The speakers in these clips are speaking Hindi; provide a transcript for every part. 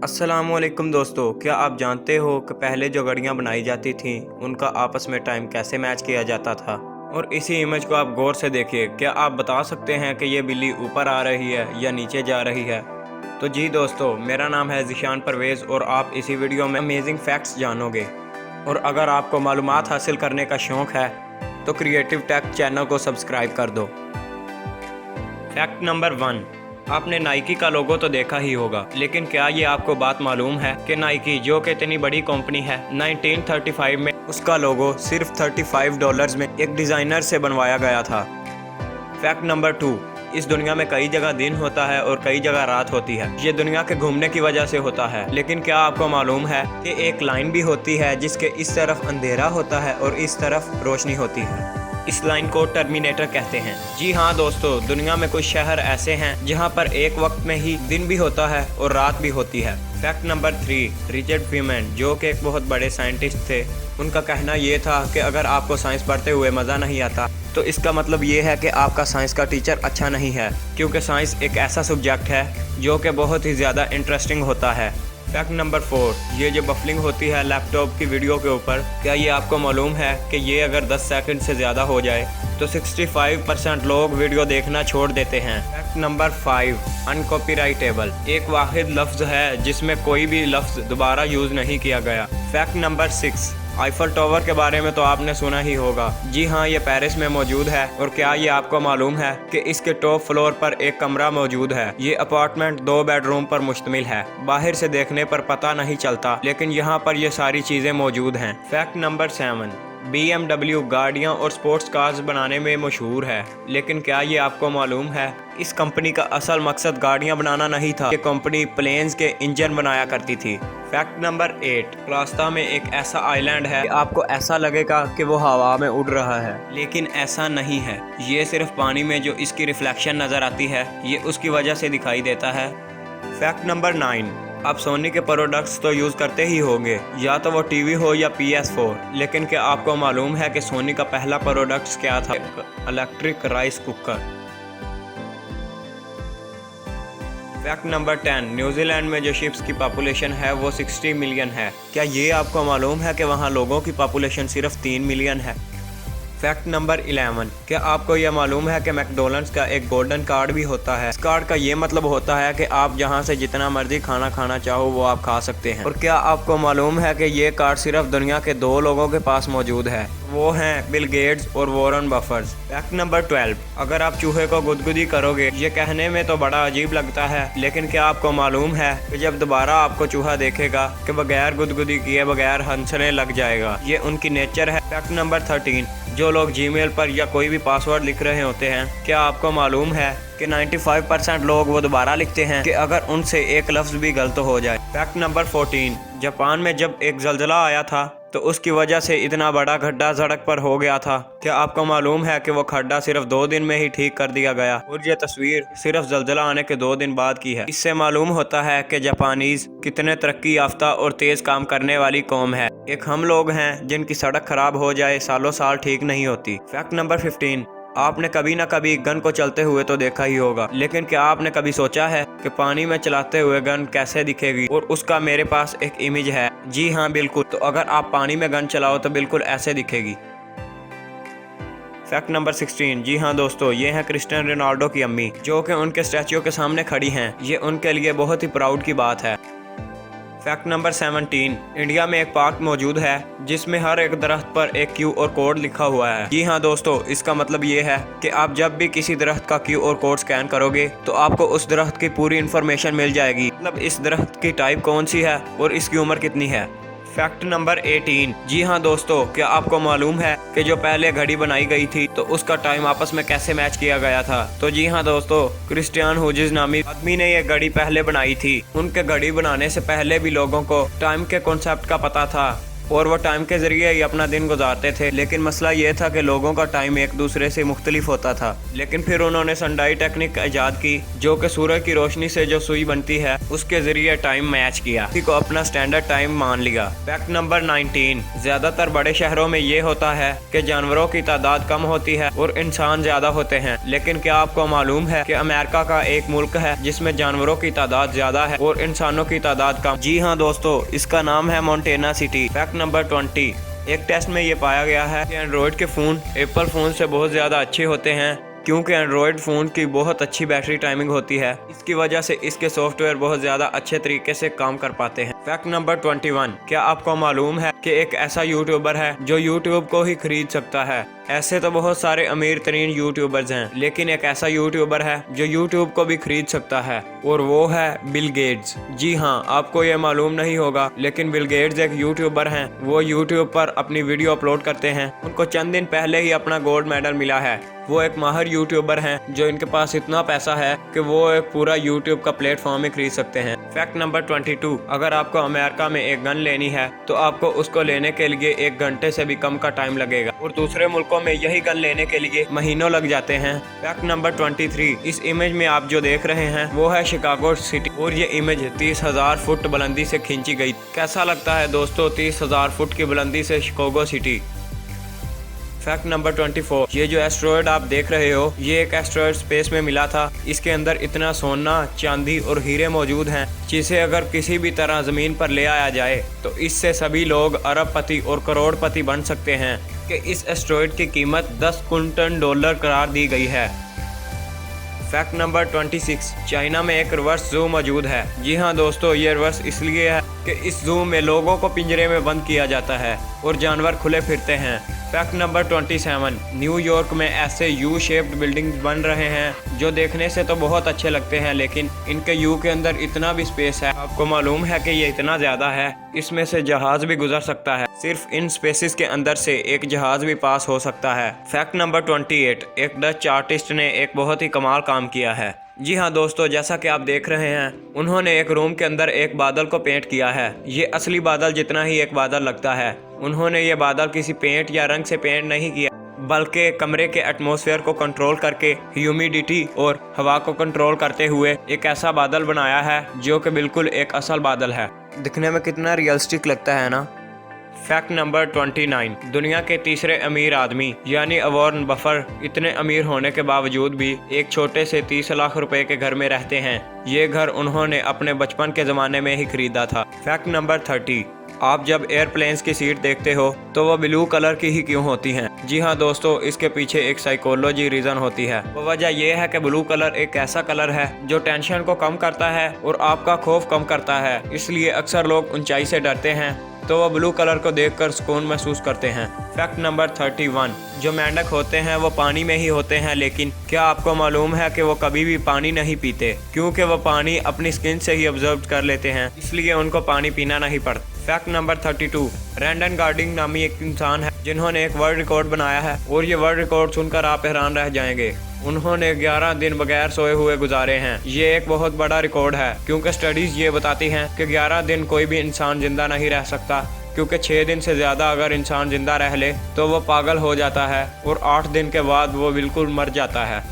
अस्सलामुअलैकुम दोस्तों, क्या आप जानते हो कि पहले जो घड़ियाँ बनाई जाती थीं उनका आपस में टाइम कैसे मैच किया जाता था। और इसी इमेज को आप गौर से देखिए। क्या आप बता सकते हैं कि ये बिल्ली ऊपर आ रही है या नीचे जा रही है? तो जी दोस्तों, मेरा नाम है ज़िशान परवेज़ और आप इसी वीडियो में अमेजिंग फैक्ट्स जानोगे। और अगर आपको मालूमात हासिल करने का शौक़ है तो क्रिएटिव टेक चैनल को सब्सक्राइब कर दो। फैक्ट नंबर 1, आपने नाइकी का लोगो तो देखा ही होगा, लेकिन क्या ये आपको बात मालूम है कि नाइकी, जो कि इतनी बड़ी कंपनी है, 1935 में उसका लोगो सिर्फ $35 में एक डिज़ाइनर से बनवाया गया था। फैक्ट नंबर 2, इस दुनिया में कई जगह दिन होता है और कई जगह रात होती है। ये दुनिया के घूमने की वजह से होता है, लेकिन क्या आपको मालूम है कि एक लाइन भी होती है जिसके इस तरफ अंधेरा होता है और इस तरफ रोशनी होती है। इस लाइन को टर्मिनेटर कहते हैं। जी हाँ दोस्तों, दुनिया में कुछ शहर ऐसे हैं जहाँ पर एक वक्त में ही दिन भी होता है और रात भी होती है। फैक्ट नंबर 3, रिचर्ड फीमैन, जो कि एक बहुत बड़े साइंटिस्ट थे, उनका कहना ये था कि अगर आपको साइंस पढ़ते हुए मज़ा नहीं आता तो इसका मतलब ये है कि आपका साइंस का टीचर अच्छा नहीं है, क्योंकि साइंस एक ऐसा सब्जेक्ट है जो कि बहुत ही ज़्यादा इंटरेस्टिंग होता है। फैक्ट नंबर 4, ये जो बफलिंग होती है लैपटॉप की वीडियो के ऊपर, क्या ये आपको मालूम है कि ये अगर 10 सेकंड से ज़्यादा हो जाए तो 65% लोग वीडियो देखना छोड़ देते हैं। फैक्ट नंबर 5, अनकॉपीराइटेबल, एक वाहिद लफ्ज़ है जिसमें कोई भी लफ्ज़ दोबारा यूज़ नहीं किया गया। फैक्ट नंबर 6, आईफल टावर के बारे में तो आपने सुना ही होगा। जी हाँ, ये पेरिस में मौजूद है। और क्या ये आपको मालूम है कि इसके टॉप फ्लोर पर एक कमरा मौजूद है। ये अपार्टमेंट 2 बेडरूम पर मुश्तमिल है। बाहर से देखने पर पता नहीं चलता, लेकिन यहाँ पर ये सारी चीज़ें मौजूद हैं। फैक्ट नंबर 7, BMW गाड़ियाँ और स्पोर्ट्स कार्स बनाने में मशहूर है, लेकिन क्या ये आपको मालूम है इस कंपनी का असल मकसद गाड़ियाँ बनाना नहीं था। ये कंपनी प्लेन्स के इंजन बनाया करती थी। फैक्ट नंबर 8, प्लास्ता में एक ऐसा आइलैंड है कि आपको ऐसा लगेगा कि वो हवा में उड़ रहा है, लेकिन ऐसा नहीं है। ये सिर्फ पानी में जो इसकी रिफ्लेक्शन नज़र आती है, ये उसकी वजह से दिखाई देता है। फैक्ट नंबर 9, आप सोनी के प्रोडक्ट्स तो यूज़ करते ही होंगे, या तो वो टीवी हो या PS4, लेकिन क्या आपको मालूम है कि सोनी का पहला प्रोडक्ट्स क्या था? Electric rice cooker. Fact number 10, New Zealand में जो शिप्स की पॉपुलेशन है वो 60 मिलियन है। क्या ये आपको मालूम है कि वहाँ लोगों की पॉपुलेशन सिर्फ 3 मिलियन है? फैक्ट नंबर 11, क्या आपको यह मालूम है कि मैकडोनल्ड्स का एक गोल्डन कार्ड भी होता है? इस कार्ड का ये मतलब होता है कि आप जहां से जितना मर्जी खाना खाना चाहो वो आप खा सकते हैं। और क्या आपको मालूम है कि ये कार्ड सिर्फ दुनिया के 2 लोगों के पास मौजूद है, वो हैं बिल गेट्स और वॉरेन बफर्स। फैक्ट नंबर 12, अगर आप चूहे को गुदगुदी करोगे, ये कहने में तो बड़ा अजीब लगता है, लेकिन क्या आपको मालूम है कि जब दोबारा आपको चूहा देखेगा कि बगैर गुदगुदी किए बगैर हंसने लग जाएगा। ये उनकी नेचर है। फैक्ट नंबर 13, जो लोग जीमेल पर या कोई भी पासवर्ड लिख रहे होते हैं, क्या आपको मालूम है कि 95% लोग वो दोबारा लिखते हैं कि अगर उनसे एक लफ्ज़ भी गलत हो जाए। फैक्ट नंबर 14, जापान में जब एक ज़लज़ला आया था तो उसकी वजह से इतना बड़ा खड्डा सड़क पर हो गया था। क्या आपको मालूम है कि वो खड्डा सिर्फ 2 दिन में ही ठीक कर दिया गया? और ये तस्वीर सिर्फ ज़लज़ला आने के 2 दिन बाद की है। इससे मालूम होता है कि जापानीज़ कितने तरक्की याफ्ता और तेज़ काम करने वाली कौम है। एक हम लोग हैं जिनकी सड़क खराब हो जाए सालों साल ठीक नहीं होती। फैक्ट नंबर 15, आपने कभी ना कभी गन को चलते हुए तो देखा ही होगा, लेकिन क्या आपने कभी सोचा है कि पानी में चलाते हुए गन कैसे दिखेगी? और उसका मेरे पास एक इमेज है। जी हाँ बिल्कुल, तो अगर आप पानी में गन चलाओ तो बिल्कुल ऐसे दिखेगी। फैक्ट नंबर 16, जी हाँ दोस्तों, ये हैं क्रिस्टियानो रोनाल्डो की अम्मी, जो कि उनके स्टैच्यू के सामने खड़ी हैं। ये उनके लिए बहुत ही प्राउड की बात है। फैक्ट नंबर 17, इंडिया में एक पार्क मौजूद है जिसमें हर एक दरख्त पर एक QR कोड लिखा हुआ है। जी हाँ दोस्तों, इसका मतलब ये है कि आप जब भी किसी दरख्त का QR कोड स्कैन करोगे तो आपको उस दरख्त की पूरी इन्फॉर्मेशन मिल जाएगी, मतलब इस दरख्त की टाइप कौन सी है और इसकी उम्र कितनी है। फैक्ट नंबर 18, जी हाँ दोस्तों, क्या आपको मालूम है कि जो पहले घड़ी बनाई गई थी तो उसका टाइम आपस में कैसे मैच किया गया था? तो जी हाँ दोस्तों, क्रिस्टियान हुजिस नामी आदमी ने यह घड़ी पहले बनाई थी। उनके घड़ी बनाने से पहले भी लोगों को टाइम के कॉन्सेप्ट का पता था, और वो टाइम के जरिए ही अपना दिन गुजारते थे। लेकिन मसला ये था कि लोगों का टाइम एक दूसरे से मुख्तलिफ होता था। लेकिन फिर उन्होंने सनडाई टेक्निक ईजाद की, जो कि सूरज की रोशनी से जो सुई बनती है उसके जरिए टाइम मैच किया, इसी को अपना स्टैंडर्ड टाइम मान लिया। फैक्ट नंबर 19, ज्यादातर बड़े शहरों में ये होता है कि जानवरों की तादाद कम होती है और इंसान ज्यादा होते हैं। लेकिन क्या आपको मालूम है कि अमेरिका का एक मुल्क है जिसमें जानवरों की तादाद ज्यादा है और इंसानों की तादाद कम? जी हाँ दोस्तों, इसका नाम है मोंटेना सिटी। फैक्ट नंबर 20, एक टेस्ट में ये पाया गया है कि एंड्रॉयड के फ़ोन एप्पल फ़ोन से बहुत ज़्यादा अच्छे होते हैं, क्योंकि एंड्रॉयड फ़ोन की बहुत अच्छी बैटरी टाइमिंग होती है। इसकी वजह से इसके सॉफ्टवेयर बहुत ज़्यादा अच्छे तरीके से काम कर पाते हैं। फैक्ट नंबर 21, क्या आपको मालूम है कि एक ऐसा यूट्यूबर है जो यूट्यूब को ही खरीद सकता है? ऐसे तो बहुत सारे अमीर तरीन यूट्यूबर्स हैं, लेकिन एक ऐसा यूट्यूबर है जो यूट्यूब को भी खरीद सकता है, और वो है बिल गेट्स। जी हाँ, आपको ये मालूम नहीं होगा, लेकिन बिल गेट्स एक यूट्यूबर हैं। वो यूट्यूब पर अपनी वीडियो अपलोड करते हैं। उनको चंद दिन पहले ही अपना गोल्ड मेडल मिला है। वो एक माहिर यूट्यूबर हैं जो इनके पास इतना पैसा है कि वो एक पूरा यूट्यूब का प्लेटफॉर्म ही खरीद सकते हैं। फैक्ट नंबर 22, अगर आपको अमेरिका में एक गन लेनी है तो आपको उसको लेने के लिए 1 घंटे से भी कम का टाइम लगेगा, और दूसरे मुल्कों में यही गन लेने के लिए महीनों लग जाते हैं। फैक्ट नंबर 23, इस इमेज में आप जो देख रहे हैं वो है शिकागो सिटी, और ये इमेज 30,000 फुट बुलंदी से खींची गई। कैसा लगता है दोस्तों 30,000 फुट की बुलंदी से शिकागो सिटी? फैक्ट नंबर 24, ये जो एस्ट्रॉयड आप देख रहे हो, ये एक एस्ट्रॉयड स्पेस में मिला था। इसके अंदर इतना सोना, चांदी और हीरे मौजूद हैं, जिसे अगर किसी भी तरह ज़मीन पर ले आया जाए तो इससे सभी लोग अरबपति और करोड़पति बन सकते हैं। कि इस एस्ट्रॉयड की कीमत 10 कुंटल डॉलर करार दी गई है। फैक्ट नंबर 26, चाइना में एक रिवर्स जू मौजूद है। जी हाँ दोस्तों, ये रिवर्स इसलिए है कि इस जू में लोगों को पिंजरे में बंद किया जाता है और जानवर खुले फिरते हैं। फैक्ट नंबर 27, न्यूयॉर्क में ऐसे यू शेप्ड बिल्डिंग्स बन रहे हैं जो देखने से तो बहुत अच्छे लगते हैं, लेकिन इनके यू के अंदर इतना भी स्पेस है। आपको मालूम है कि ये इतना ज़्यादा है, इसमें से जहाज भी गुजर सकता है। सिर्फ इन स्पेसिस के अंदर से एक जहाज भी पास हो सकता है। फैक्ट नंबर 28, एक डच आर्टिस्ट ने एक बहुत ही कमाल काम किया है। जी हाँ दोस्तों, जैसा कि आप देख रहे हैं, उन्होंने एक रूम के अंदर एक बादल को पेंट किया है। ये असली बादल जितना ही एक बादल लगता है। उन्होंने ये बादल किसी पेंट या रंग से पेंट नहीं किया, बल्कि कमरे के एटमॉस्फेयर को कंट्रोल करके ह्यूमिडिटी और हवा को कंट्रोल करते हुए एक ऐसा बादल बनाया है जो कि बिल्कुल एक असल बादल है। दिखने में कितना रियलिस्टिक लगता है ना। फैक्ट नंबर 29, दुनिया के तीसरे अमीर आदमी यानी वॉरेन बफेट इतने अमीर होने के बावजूद भी एक छोटे से 30 लाख रुपए के घर में रहते हैं। ये घर उन्होंने अपने बचपन के ज़माने में ही खरीदा था। फैक्ट नंबर 30, आप जब एयरप्लेन्स की सीट देखते हो तो वह ब्लू कलर की ही क्यों होती हैं? जी हाँ दोस्तों, इसके पीछे एक साइकोलॉजी रीज़न होती है। वो वजह यह है कि ब्लू कलर एक ऐसा कलर है जो टेंशन को कम करता है और आपका खौफ कम करता है। इसलिए अक्सर लोग ऊंचाई से डरते हैं तो वह ब्लू कलर को देखकर सुकून महसूस करते हैं। फैक्ट नंबर 31, जो मेंढक होते हैं वो पानी में ही होते हैं, लेकिन क्या आपको मालूम है कि वो कभी भी पानी नहीं पीते, क्योंकि वो पानी अपनी स्किन से ही ऑब्जर्व कर लेते हैं, इसलिए उनको पानी पीना नहीं पड़ता। फैक्ट नंबर 32, रैंडन गार्डिंग नामी एक इंसान है जिन्होंने एक वर्ल्ड रिकॉर्ड बनाया है, और ये वर्ल्ड रिकॉर्ड सुनकर आप हैरान रह जाएंगे। उन्होंने 11 दिन बगैर सोए हुए गुजारे हैं। ये एक बहुत बड़ा रिकॉर्ड है, क्योंकि स्टडीज ये बताती हैं कि 11 दिन कोई भी इंसान जिंदा नहीं रह सकता, क्योंकि 6 दिन से ज़्यादा अगर इंसान जिंदा रह ले तो वो पागल हो जाता है, और 8 दिन के बाद वो बिल्कुल मर जाता है।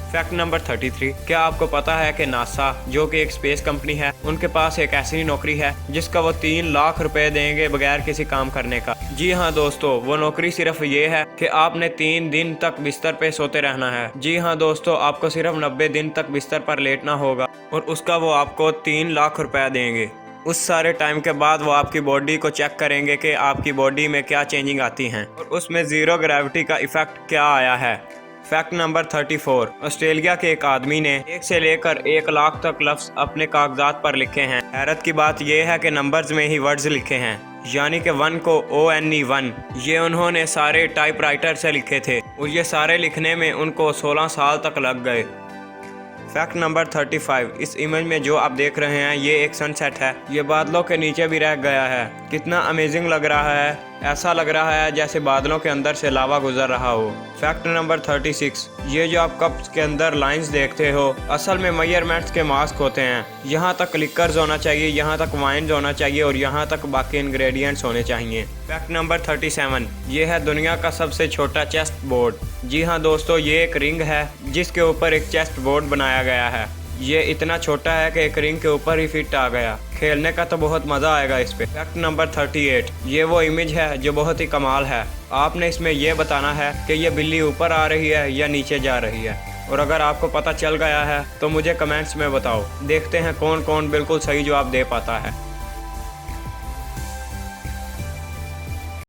फैक्ट नंबर 33, क्या आपको पता है कि नासा जो कि एक स्पेस कंपनी है, उनके पास एक ऐसी नौकरी है जिसका वो 3 लाख रुपए देंगे बगैर किसी काम करने का। जी हाँ दोस्तों, वो नौकरी सिर्फ ये है कि आपने 3 दिन तक बिस्तर पे सोते रहना है। जी हाँ दोस्तों, आपको सिर्फ 90 दिन तक बिस्तर पर लेटना होगा और उसका वो आपको 3 लाख रुपया देंगे। उस सारे टाइम के बाद वो आपकी बॉडी को चेक करेंगे कि आपकी बॉडी में क्या चेंजिंग आती हैं और उसमें ज़ीरो ग्रेविटी का इफेक्ट क्या आया है। फैक्ट नंबर 34, ऑस्ट्रेलिया के एक आदमी ने 1 से लेकर 1 लाख तक लफ्ज़ अपने कागजात पर लिखे हैं। हैरत की बात यह है कि नंबर्स में ही वर्ड्स लिखे हैं, यानी कि 1 को ONE 1। ये उन्होंने सारे टाइपराइटर से लिखे थे और ये सारे लिखने में उनको 16 साल तक लग गए। फैक्ट नंबर 35, इस इमेज में जो आप देख रहे हैं ये एक सनसेट है। ये बादलों के नीचे भी रह गया है। कितना अमेजिंग लग रहा है। ऐसा लग रहा है जैसे बादलों के अंदर से लावा गुजर रहा हो। फैक्ट नंबर 36, ये जो आप कप्स के अंदर लाइंस देखते हो असल में मेजरमेंट्स के मास्क होते हैं। यहाँ तक लिकर्स होना चाहिए, यहाँ तक वाइन्स होना चाहिए और यहाँ तक बाकी इंग्रेडिएंट्स होने चाहिए। फैक्ट नंबर 37, ये है दुनिया का सबसे छोटा चेस्ट बोर्ड। जी हाँ दोस्तों, ये एक रिंग है जिसके ऊपर एक चेस्ट बोर्ड बनाया गया है। ये इतना छोटा है कि एक रिंग के ऊपर ही फिट आ गया। खेलने का तो बहुत मज़ा आएगा इस पे। फैक्ट नंबर 38, ये वो इमेज है जो बहुत ही कमाल है। आपने इसमें ये बताना है कि ये बिल्ली ऊपर आ रही है या नीचे जा रही है। और अगर आपको पता चल गया है तो मुझे कमेंट्स में बताओ। देखते हैं कौन कौन बिल्कुल सही जवाब दे पाता है।